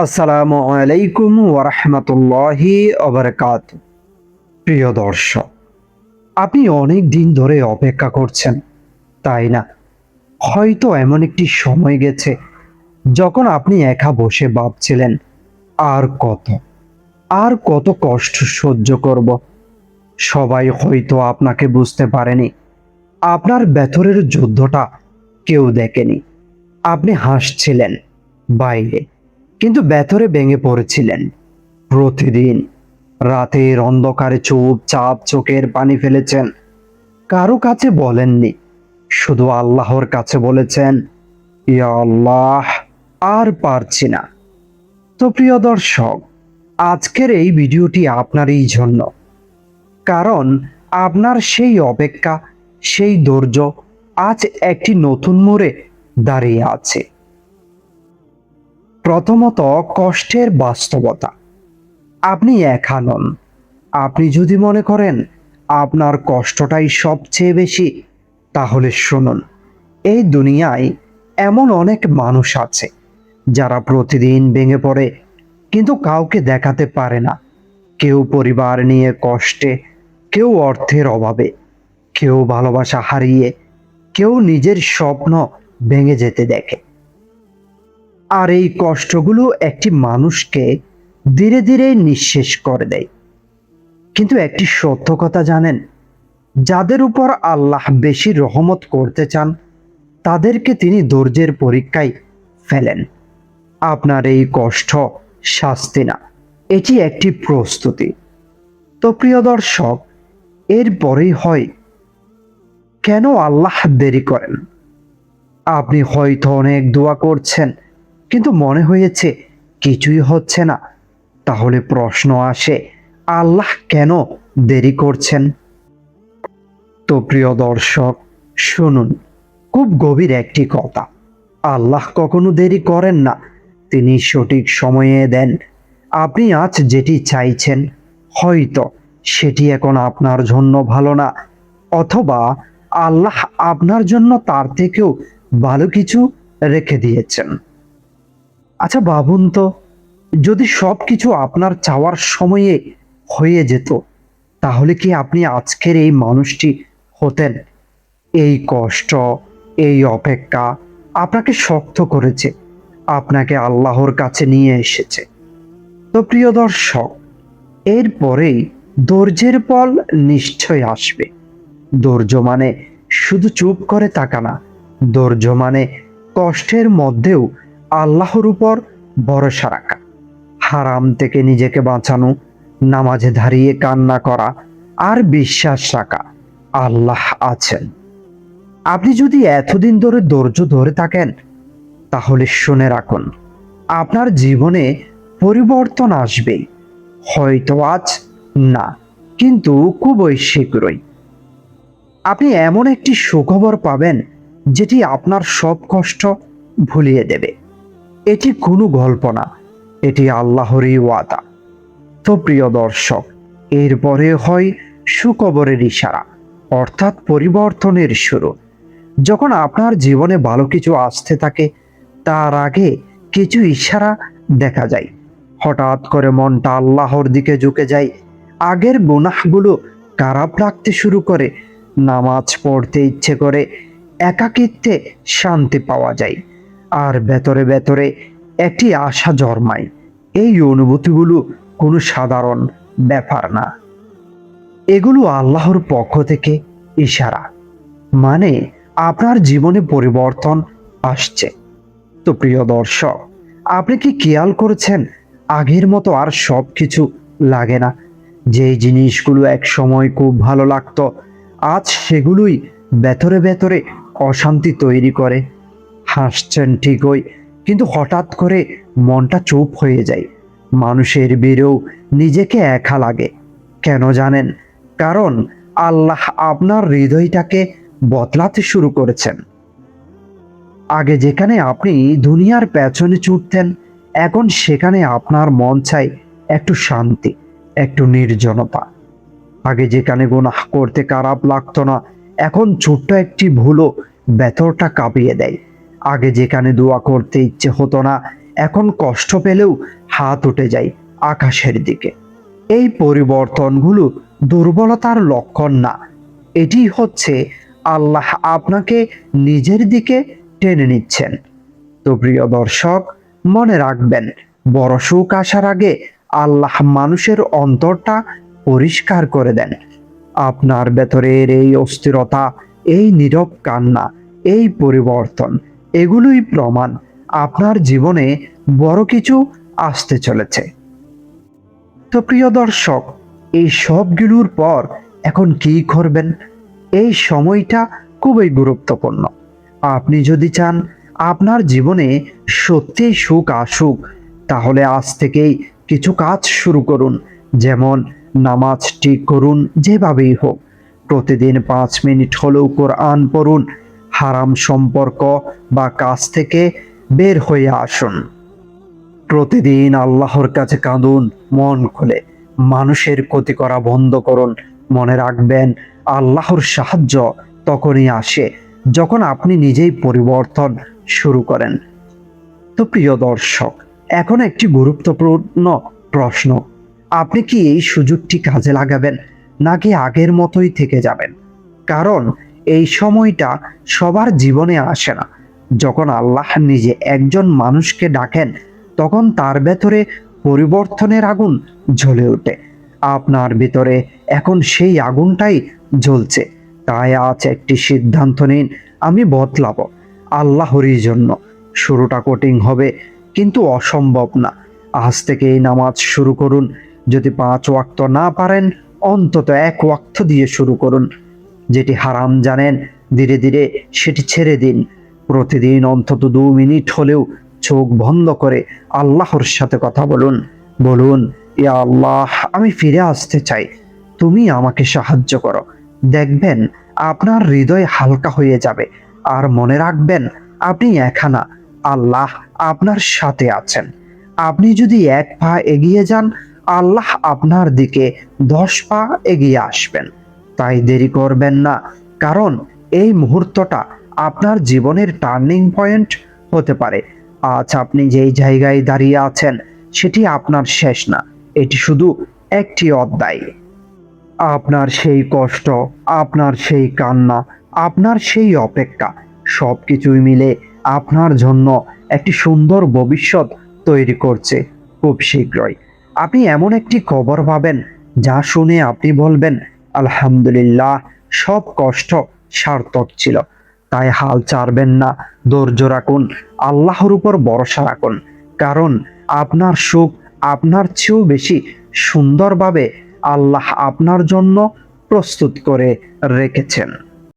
আসসালামু আলাইকুম ওয়ারাহমাতুল্লাহি ওয়াবারাকাতুহু। প্রিয় দর্শক, আপনি অনেক দিন ধরে অপেক্ষা করছেন, তাই না? হয়তো এমন একটি সময় গেছে যখন আপনি একা বসে ভাবছিলেন, আর কত আর কত কষ্ট সহ্য করব। সবাই হয়তো আপনাকে বুঝতে পারেনি, আপনার ভেতরের যুদ্ধটা কেউ দেখেনি। আপনি হাসছিলেন বাইরে, কিন্তু ভেতরে ভেঙে পড়েছিলেন। প্রতিদিন রাতের অন্ধকারে চুপচাপ চোখের পানি ফেলেছেন, কারো কাছে বলেননি, শুধু আল্লাহর কাছে বলেছেন, ইয়া আল্লাহ, আর পারছি না। তো প্রিয় দর্শক, আজকের এই ভিডিওটি আপনারই জন্য, কারণ আপনার সেই অপেক্ষা, সেই ধৈর্য আজ একটি নতুন মোড়ে দাঁড়িয়ে আছে। প্রথমত, কষ্টের বাস্তবতা। আপনি একা নন। আপনি যদি মনে করেন আপনার কষ্টটাই সবচেয়ে বেশি, তাহলে শুনুন, এই দুনিয়ায় এমন অনেক মানুষ আছে যারা প্রতিদিন ভেঙে পড়ে, কিন্তু কাউকে দেখাতে পারে না। কেউ পরিবার নিয়ে কষ্টে, কেউ অর্থের অভাবে, কেউ ভালোবাসা হারিয়ে, কেউ নিজের স্বপ্ন ভেঙে যেতে দেখে। আর এই কষ্টগুলো একটি মানুষকে ধীরে ধীরে নিঃশেষ করে দেয়। কিন্তু একটি সত্য কথা জানেন, যাদের উপর আল্লাহ বেশি রহমত করতে চান, তাদেরকে তিনি ধৈর্যের পরীক্ষায় ফেলেন। আপনার এই কষ্ট শাস্তি না, এটি একটি প্রস্তুতি। তো প্রিয় দর্শক, এরপরেই হয়, কেন আল্লাহ দেরি করেন? আপনি হয়তো অনেক দোয়া করছেন, কিন্তু মনে হয়েছে কিছুই হচ্ছে না। তাহলে প্রশ্ন আসে, আল্লাহ কেন দেরি করছেন? তো প্রিয় দর্শক, শুনুন, খুব গভীর একটি কথা। আল্লাহ কখনো দেরি করেন না, তিনি সঠিক সময়ে দেন। আপনি আজ যেটি চাইছেন, হয়তো সেটি এখন আপনার জন্য ভালো না, অথবা আল্লাহ আপনার জন্য তার থেকেও ভালো কিছু রেখে দিয়েছেন। আচ্ছা ভাবুন তো, যদি সব কিছু আপনার চাওয়ার সময়ে হয়ে যেত, তাহলে কি আপনি আজকের এই মানুষটি হতেন? এই কষ্ট, এই অপেক্ষা আপনাকে শক্ত করেছে, আপনাকে আল্লাহর কাছে নিয়ে এসেছে। তো প্রিয় দর্শক, এরপরেই ধৈর্যের ফল নিশ্চয় আসবে। ধৈর্য মানে শুধু চুপ করে থাকা না, ধৈর্য মানে কষ্টের মধ্যেও আল্লাহর উপর ভরসা রাখা, হারাম থেকে নিজেকে বাঁচানো, নামাজে দাঁড়িয়ে কান্না করা, আর বিশ্বাস রাখা আল্লাহ আছেন। আপনি যদি এতদিন ধরে ধৈর্য ধরে থাকেন, তাহলে শুনে রাখুন, আপনার জীবনে পরিবর্তন আসবে। হয়তো আজ না, কিন্তু খুবই শীঘ্রই আপনি এমন একটি সুখবর পাবেন, যেটি আপনার সব কষ্ট ভুলিয়ে দেবে। এটি কোনো গল্প না, এটি আল্লাহরই ওয়াদা। তো প্রিয় দর্শক, এরপরে হয় সুখবরের ইশারা, অর্থাৎ পরিবর্তনের শুরু। যখন আপনার জীবনে ভালো কিছু আসতে থাকে, তার আগে কিছু ইশারা দেখা যায়। হঠাৎ করে মনটা আল্লাহর দিকে ঝুঁকে যায়, আগের গুনাহগুলো খারাপ লাগতে শুরু করে, নামাজ পড়তে ইচ্ছে করে, একাকিত্বে শান্তি পাওয়া যায়, আর ভেতরে ভেতরে একটি আশা জন্মায়। এই অনুভূতিগুলো কোনো সাধারণ ব্যাপার না, এগুলো আল্লাহর পক্ষ থেকে ইশারা, মানে আপনার জীবনে পরিবর্তন আসছে। তো প্রিয় দর্শক, আপনি কি খেয়াল করেছেন, আগের মতো আর সব কিছু লাগে না? যেই জিনিসগুলো এক সময় খুব ভালো লাগতো, আজ সেগুলোই ভেতরে ভেতরে অশান্তি তৈরি করে। হাসছেন ঠিকই, কিন্তু হঠাৎ করে মনটা চুপ হয়ে যায়। মানুষের ভিড়েও নিজেকে একা লাগে। কেন জানেন? কারণ আল্লাহ আপনার হৃদয়টাকে বদলাতে শুরু করেছেন। আগে যেখানে আপনি দুনিয়ার পেছনে ছুটতেন, এখন সেখানে আপনার মন চাই একটু শান্তি, একটু নির্জনতা। আগে যেখানে গুনাহ করতে খারাপ লাগতো না, এখন ছোট্ট একটি ভুলও ভেতরটা কাঁপিয়ে দেয়। আগে যেখানে দোয়া করতে ইচ্ছে হতো না, এখন কষ্ট পেলেও হাত উঠে যায় আকাশের দিকে। এই পরিবর্তনগুলো দুর্বলতার লক্ষণ না, এটি হচ্ছে আল্লাহ আপনাকে নিজের দিকে টেনে নিচ্ছেন। তো প্রিয় দর্শক, মনে রাখবেন, বড় সুখ আসার আগে আল্লাহ মানুষের অন্তরটা পরিষ্কার করে দেন। আপনার ভেতরের এই অস্থিরতা, এই নীরব কান্না, এই পরিবর্তন, এগুলোই প্রমাণ আপনার জীবনে বড় কিছু আসতে চলেছে। তো প্রিয় দর্শক, এই সবগুলোর পর এখন কি করবেন? এই সময়টা খুবই গুরুত্বপূর্ণ। আপনি যদি চান আপনার জীবনে সত্যিই সুখ আসুক, তাহলে আজ থেকেই কিছু কাজ শুরু করুন। যেমন নামাজ ঠিক করুন, যেভাবেই হোক প্রতিদিন 5 মিনিট হলেও কোরআন পড়ুন। হারাম সম্পর্ক বা কাজ থেকে বের হয়ে আসুন। প্রতিদিন আল্লাহর কাছে কাঁদুন মন খুলে। মানুষের ক্ষতি করা বন্ধ করুন। মনে রাখবেন, আল্লাহর সাহায্য তখনই আসে যখন আপনি নিজেই পরিবর্তন শুরু করেন। তো প্রিয় দর্শক, এখন একটি গুরুত্বপূর্ণ প্রশ্ন, আপনি কি এই সুযোগটি কাজে লাগাবেন নাকি আগের মতোই থেকে যাবেন? কারণ এই সময়টা সবার জীবনে আসে না। যখন আল্লাহ নিজে একজন মানুষকে ডাকেন, তখন তার ভেতরে পরিবর্তনের আগুন জ্বলে ওঠে। আপনার ভিতরে এখন সেই আগুনটাই জ্বলছে। তাই আজ একটি সিদ্ধান্ত নিন, আমি বদলাবো আল্লাহরই জন্য। শুরুটা কঠিন হবে, কিন্তু অসম্ভব না। আজ থেকে এই নামাজ শুরু করুন। যদি 5 ওয়াক্ত না পারেন, অন্তত 1 ওয়াক্ত দিয়ে শুরু করুন। যেটি হারাম জানেন, ধীরে ধীরে সেটি ছেড়ে দিন। প্রতিদিন অন্তত 2 মিনিট হলেও চোখ বন্ধ করে আল্লাহর সাথে কথা বলুন। বলুন, ইয়া আল্লাহ, আমি ফিরে আসতে চাই, তুমি আমাকে সাহায্য করো। দেখবেন আপনার হৃদয় হালকা হয়ে যাবে। আর মনে রাখবেন, আপনি একা না, আল্লাহ আপনার সাথে আছেন। আপনি যদি 1 পা এগিয়ে যান, আল্লাহ আপনার দিকে 10 পা এগিয়ে আসবেন। তাই দেরি করবেন না, কারণ এই মুহূর্তটা আপনার জীবনের টার্নিং পয়েন্ট হতে পারে। আজ আপনি যেই জায়গায় দাঁড়িয়ে আছেন, সেটি আপনার শেষ না, এটি শুধু একটি অধ্যায়। আপনার সেই কষ্ট, আপনার সেই কান্না, আপনার সেই অপেক্ষা, সব কিছুই মিলে আপনার জন্য একটি সুন্দর ভবিষ্যৎ তৈরি করছে খুব শীঘ্রই। আপনি এমন একটি খবর পাবেন, যা শুনে আপনি বলবেন, আলহামদুলিল্লাহ, সব কষ্ট সার্থক ছিল। তাই হাল ছাড়বেন না, ধৈর্য রাখুন, আল্লাহর উপর ভরসা রাখুন। কারণ আপনার সুখ আপনার চেয়েও বেশি সুন্দরভাবে আল্লাহ আপনার জন্য প্রস্তুত করে রেখেছেন।